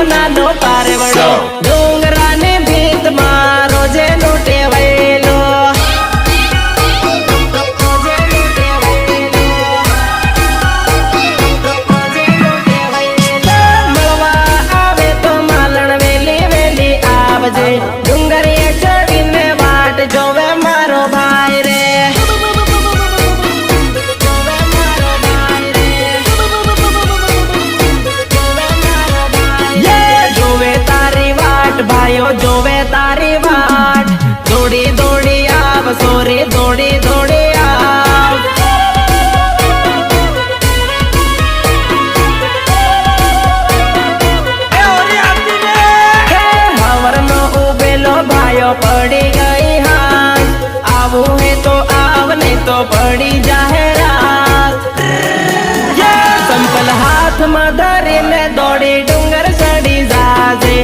નાનો પારવડો ડુંગરાની ભીતમાં રોજે લૂંટે વહેલો મળવા આવે તો માલણ વેલી વેલી આવજે ડુંગરીએ ચડીને વાટ જોવે મારો ભાઈ રે ભાઈઓ જોવે તારી વાટ દોડી દોડી આવ સોરી દોડી દોડી આવ હવરનો ઉભેલો ભાઈઓ પડી ગઈ હાથ આવું હે તો આવ નહીં તો પડી જાહેરાત સંપલ હાથમાં ધરીને દોડી ડુંગર ચડી જાજે